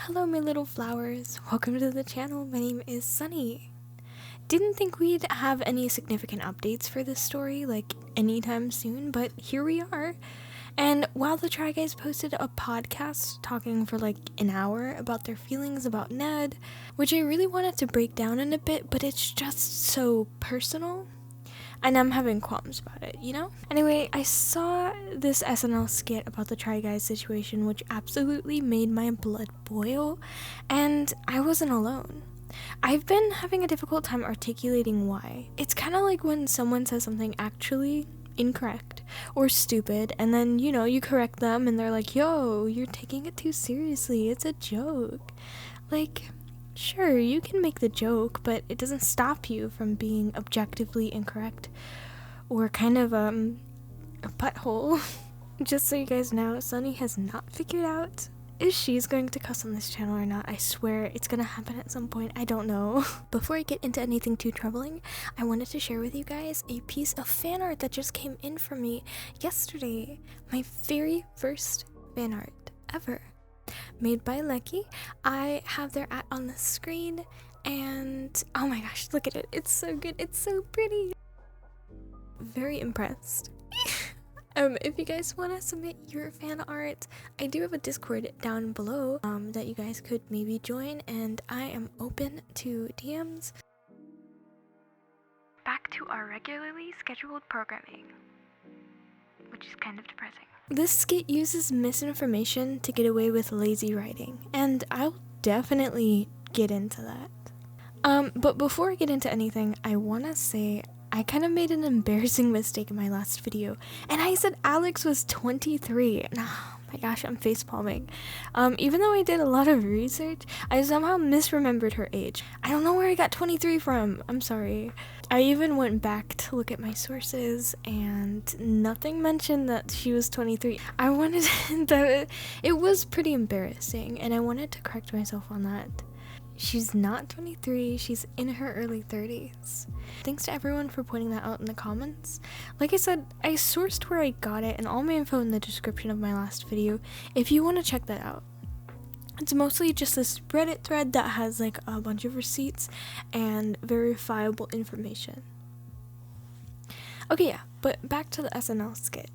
Hello my little flowers, welcome to the channel. My name is Sunny. Didn't think we'd have any significant updates for this story like anytime soon, but here we are. And while the Try Guys posted a podcast talking for like an hour about their feelings about Ned, which I really wanted to break down in a bit, but it's just so personal. And I'm having qualms about it, you know? Anyway, I saw this SNL skit about the Try Guys situation, which absolutely made my blood boil, and I wasn't alone. I've been having a difficult time articulating why. It's kind of like when someone says something actually incorrect or stupid, and then, you know, you correct them, and they're like, yo, you're taking it too seriously, it's a joke. Like, sure, you can make the joke, but it doesn't stop you from being objectively incorrect or kind of a butthole. Just so you guys know, Sunny has not figured out if she's going to cuss on this channel or not. I swear it's gonna happen at some point. I don't know. Before I get into anything too troubling, I wanted to share with you guys a piece of fan art that just came in for me yesterday. My very first fan art ever. Made by Lecky. I have their @ on the screen, and oh my gosh, look at it. It's so good. It's so pretty. Very impressed. If you guys want to submit your fan art, I do have a Discord down below that you guys could maybe join, and I am open to DMs. Back to our regularly scheduled programming, which is kind of depressing. This skit uses misinformation to get away with lazy writing, and I'll definitely get into that. But before I get into anything, I want to say I kind of made an embarrassing mistake in my last video, and I said Alex was 23. Oh my gosh, I'm facepalming. Even though I did a lot of research, I somehow misremembered her age. I don't know where I got 23 from. I'm sorry. I even went back to look at my sources, and nothing mentioned that she was 23. I wanted it was pretty embarrassing, and I wanted to correct myself on that. She's not 23, she's in her early 30s. Thanks to everyone for pointing that out in the comments. Like I said, I sourced where I got it and all my info in the description of my last video if you want to check that out. It's mostly just this Reddit thread that has like a bunch of receipts and verifiable information. Okay, yeah, but back to the SNL skit.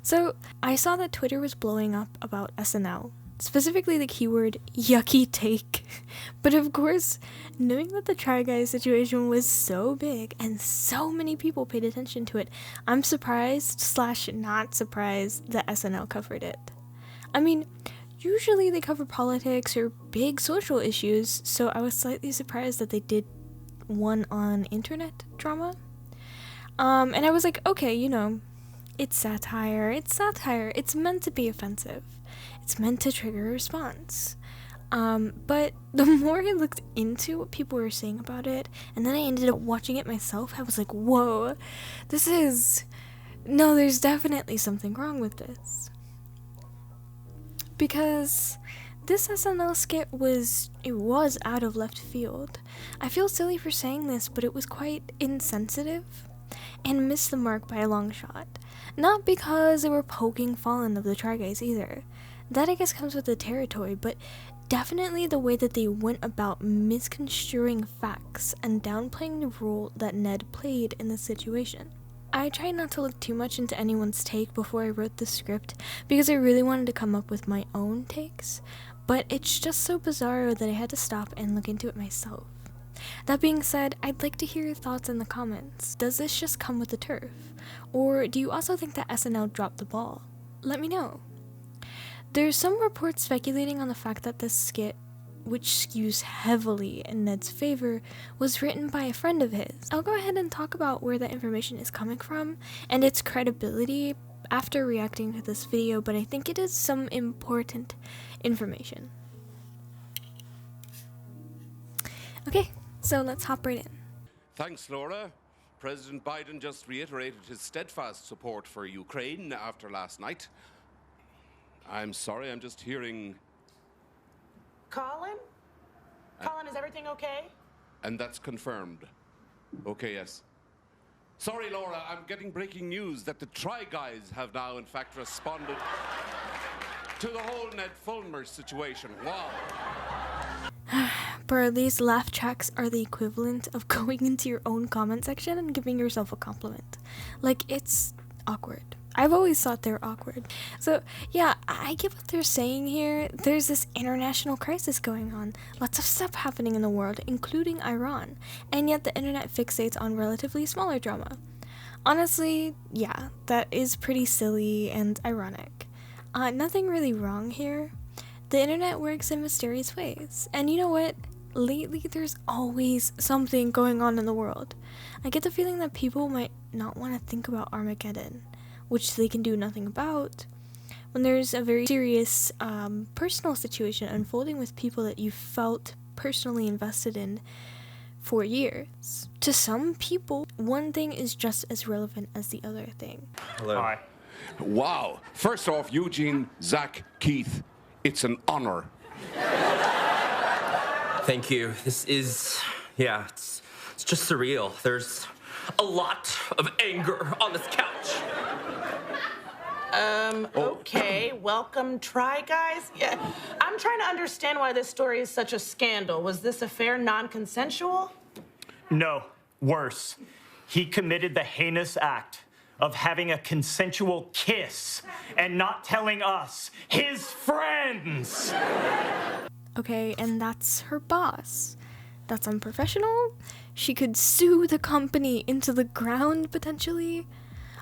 So, I saw that Twitter was blowing up about SNL. Specifically the keyword yucky take. But of course, knowing that the Try Guys situation was so big and so many people paid attention to it, I'm surprised / not surprised that SNL covered it. I mean, usually they cover politics or big social issues, so I was slightly surprised that they did one on internet drama. And I was like, okay, you know, it's satire, it's meant to be offensive. It's meant to trigger a response. But the more I looked into what people were saying about it, and then I ended up watching it myself, I was like, whoa, no, there's definitely something wrong with this. Because this SNL skit was out of left field. I feel silly for saying this, but it was quite insensitive and missed the mark by a long shot. Not because they were poking fun of the Try Guys either. That I guess comes with the territory, but definitely the way that they went about misconstruing facts and downplaying the role that Ned played in the situation. I tried not to look too much into anyone's take before I wrote the script because I really wanted to come up with my own takes, but it's just so bizarre that I had to stop and look into it myself. That being said, I'd like to hear your thoughts in the comments. Does this just come with the turf? Or do you also think that SNL dropped the ball? Let me know. There's some reports speculating on the fact that this skit, which skews heavily in Ned's favor, was written by a friend of his. I'll go ahead and talk about where that information is coming from and its credibility after reacting to this video, but I think it is some important information. Okay, so let's hop right in. Thanks, Laura. President Biden just reiterated his steadfast support for Ukraine after last night. I'm sorry, I'm just hearing... Colin? Colin, is everything okay? And that's confirmed. Okay, yes. Sorry, Laura, I'm getting breaking news that the Try Guys have now, in fact, responded... to the whole Ned Fulmer situation. Wow. Bro, these laugh tracks are the equivalent of going into your own comment section and giving yourself a compliment. Like, it's awkward. I've always thought they're awkward. So, yeah, I get what they're saying here. There's this international crisis going on. Lots of stuff happening in the world, including Iran. And yet the internet fixates on relatively smaller drama. Honestly, yeah, that is pretty silly and ironic. Nothing really wrong here. The internet works in mysterious ways. And you know what? Lately, there's always something going on in the world. I get the feeling that people might not want to think about Armageddon, which they can do nothing about, when there's a very serious personal situation unfolding with people that you felt personally invested in for years. To some people, one thing is just as relevant as the other thing. Hello. Hi. Wow. First off, Eugene, Zach, Keith, it's an honor. Thank you. This is, yeah, it's just surreal. There's a lot of anger on this couch. Okay, welcome, Try Guys. Yeah, I'm trying to understand why this story is such a scandal. Was this affair non-consensual? No, worse. He committed the heinous act of having a consensual kiss and not telling us, his friends. Okay, and that's her boss. That's unprofessional. She could sue the company into the ground, potentially.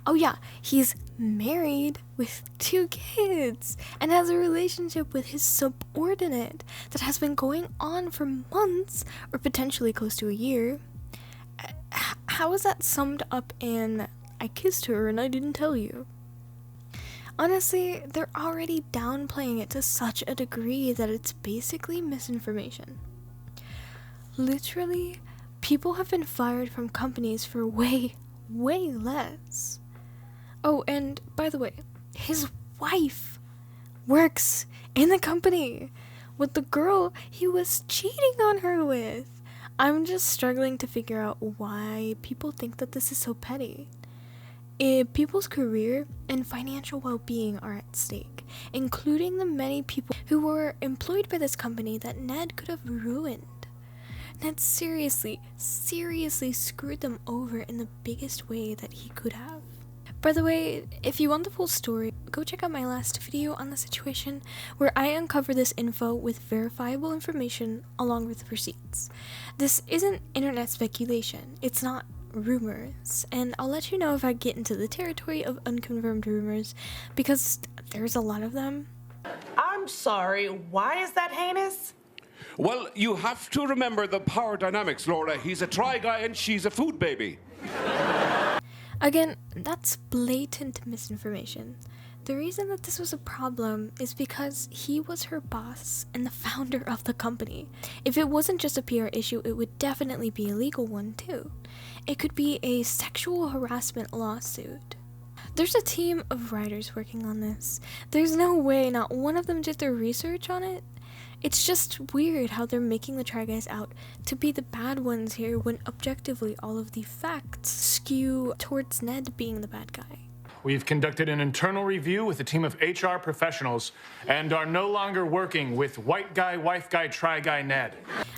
Oh yeah, he's married with 2 kids and has a relationship with his subordinate that has been going on for months or potentially close to a year. How is that summed up in, I kissed her and I didn't tell you? Honestly, they're already downplaying it to such a degree that it's basically misinformation. Literally, people have been fired from companies for way less. Oh, and by the way, his wife works in the company with the girl he was cheating on her with. I'm just struggling to figure out why people think that this is so petty. People's career and financial well-being are at stake, including the many people who were employed by this company that Ned could have ruined. Ned seriously screwed them over in the biggest way that he could have. By the way, if you want the full story, go check out my last video on the situation where I uncover this info with verifiable information along with receipts. This isn't internet speculation, it's not rumors, and I'll let you know if I get into the territory of unconfirmed rumors because there's a lot of them. I'm sorry, why is that heinous? Well, you have to remember the power dynamics, Laura. He's a try guy and she's a food baby. Again, that's blatant misinformation. The reason that this was a problem is because he was her boss and the founder of the company. If it wasn't just a PR issue, it would definitely be a legal one too. It could be a sexual harassment lawsuit. There's a team of writers working on this. There's no way not one of them did their research on it. It's just weird how they're making the Try Guys out to be the bad ones here when objectively all of the facts skew towards Ned being the bad guy. We've conducted an internal review with a team of HR professionals and are no longer working with white guy, wife guy, try guy Ned.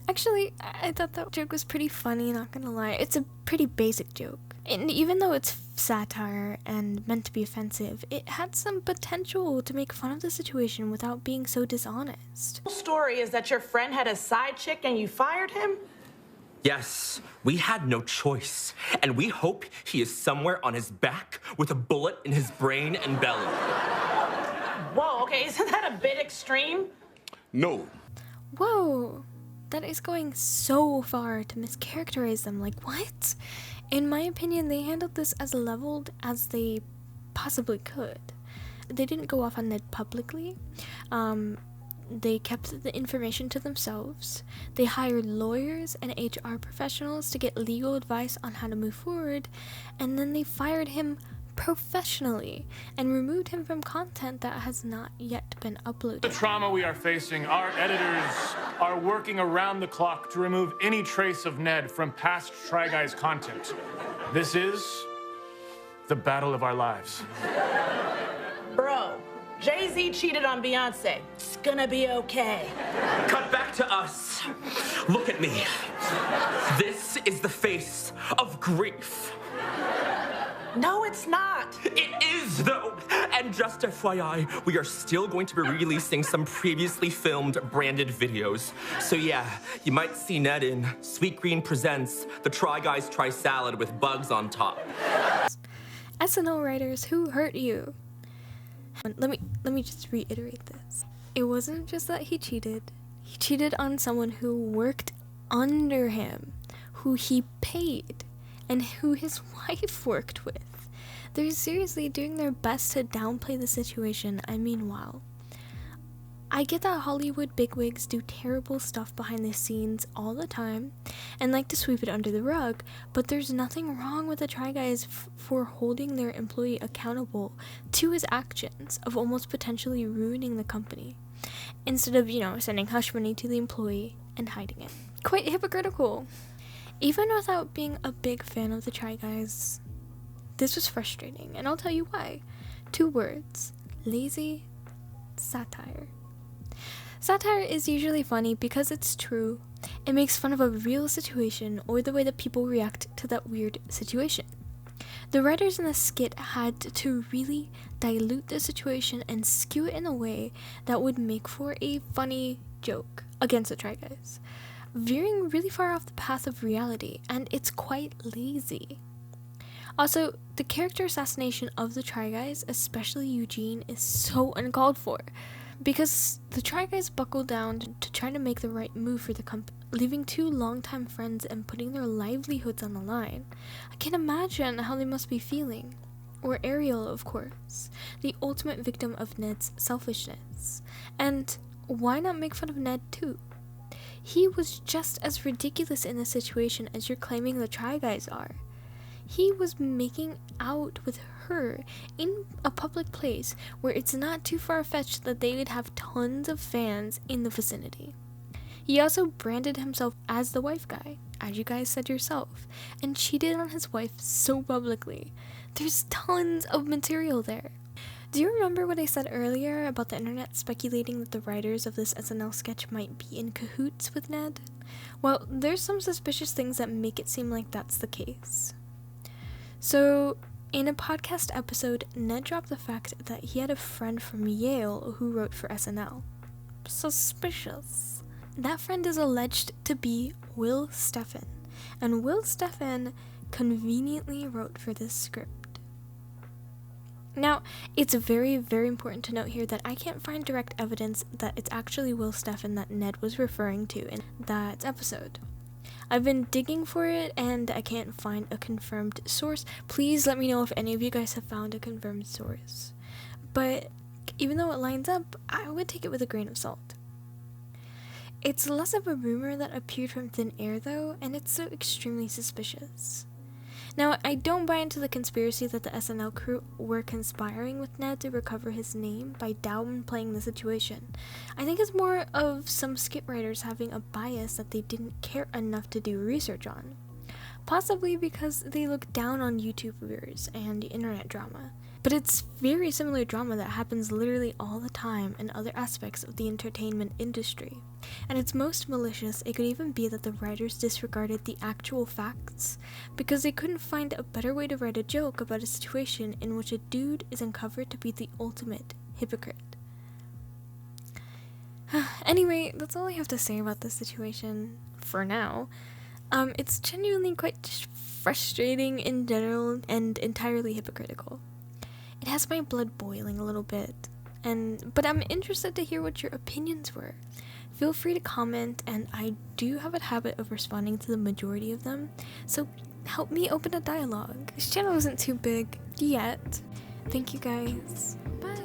Actually, I thought that joke was pretty funny, not gonna lie. It's a pretty basic joke. And even though it's satire and meant to be offensive, it had some potential to make fun of the situation without being so dishonest. The story is that your friend had a side chick and you fired him? Yes, we had no choice, and we hope he is somewhere on his back with a bullet in his brain and belly. Whoa, okay, isn't that a bit extreme? No. Whoa, that is going so far to mischaracterize them. Like, what? In my opinion, they handled this as leveled as they possibly could. They didn't go off on Ned publicly. They kept the information to themselves. They hired lawyers and HR professionals to get legal advice on how to move forward, and then they fired him professionally and removed him from content that has not yet been uploaded. The trauma we are facing, our editors are working around the clock to remove any trace of Ned from past Try Guys content. This is the battle of our lives. Bro, Jay-Z cheated on Beyonce. It's gonna be okay. Cut back to us. Look at me. This is the face of grief. No, it's not. It is, though. And just FYI, we are still going to be releasing some previously filmed branded videos. So yeah, you might see Ned in Sweet Green Presents the Try Guys Try Salad with bugs on top. SNL writers, who hurt you? Let me just reiterate this. It wasn't just that he cheated. He cheated on someone who worked under him, who he paid, and who his wife worked with. They're seriously doing their best to downplay the situation. I mean, wow. I get that Hollywood bigwigs do terrible stuff behind the scenes all the time and like to sweep it under the rug, but there's nothing wrong with the Try Guys for holding their employee accountable to his actions of almost potentially ruining the company, instead of, sending hush money to the employee and hiding it. Quite hypocritical. Even without being a big fan of the Try Guys, this was frustrating, and I'll tell you why. 2 words: lazy satire. Satire is usually funny because it's true. It makes fun of a real situation or the way that people react to that weird situation. The writers in the skit had to really dilute the situation and skew it in a way that would make for a funny joke against the Try Guys, veering really far off the path of reality, and it's quite lazy. Also, the character assassination of the Try Guys, especially Eugene, is so uncalled for, because the Try Guys buckled down to try to make the right move for the company, leaving 2 longtime friends and putting their livelihoods on the line. I can't imagine how they must be feeling. Or Ariel, of course, the ultimate victim of Ned's selfishness. And why not make fun of Ned too? He was just as ridiculous in this situation as you're claiming the Try Guys are. He was making out with her in a public place where it's not too far-fetched that they would have tons of fans in the vicinity. He also branded himself as the wife guy, as you guys said yourself, and cheated on his wife so publicly. There's tons of material there. Do you remember what I said earlier about the internet speculating that the writers of this SNL sketch might be in cahoots with Ned? Well, there's some suspicious things that make it seem like that's the case. So, in a podcast episode, Ned dropped the fact that he had a friend from Yale who wrote for SNL. Suspicious. That friend is alleged to be Will Steffen, and Will Steffen conveniently wrote for this script. Now, it's very, very important to note here that I can't find direct evidence that it's actually Will Steffen that Ned was referring to in that episode. I've been digging for it, and I can't find a confirmed source. Please let me know if any of you guys have found a confirmed source. But even though it lines up, I would take it with a grain of salt. It's less of a rumor that appeared from thin air, though, and it's so extremely suspicious. Now, I don't buy into the conspiracy that the SNL crew were conspiring with Ned to recover his name by downplaying the situation. I think it's more of some skit writers having a bias that they didn't care enough to do research on. Possibly because they look down on YouTubers and internet drama. But it's very similar drama that happens literally all the time in other aspects of the entertainment industry. And it's most malicious, it could even be that the writers disregarded the actual facts because they couldn't find a better way to write a joke about a situation in which a dude is uncovered to be the ultimate hypocrite. Anyway, that's all I have to say about this situation for now. It's genuinely quite frustrating in general and entirely hypocritical. It has my blood boiling a little bit, but I'm interested to hear what your opinions were. Feel free to comment, and I do have a habit of responding to the majority of them, so help me open a dialogue. This channel isn't too big yet. Thank you guys. Bye.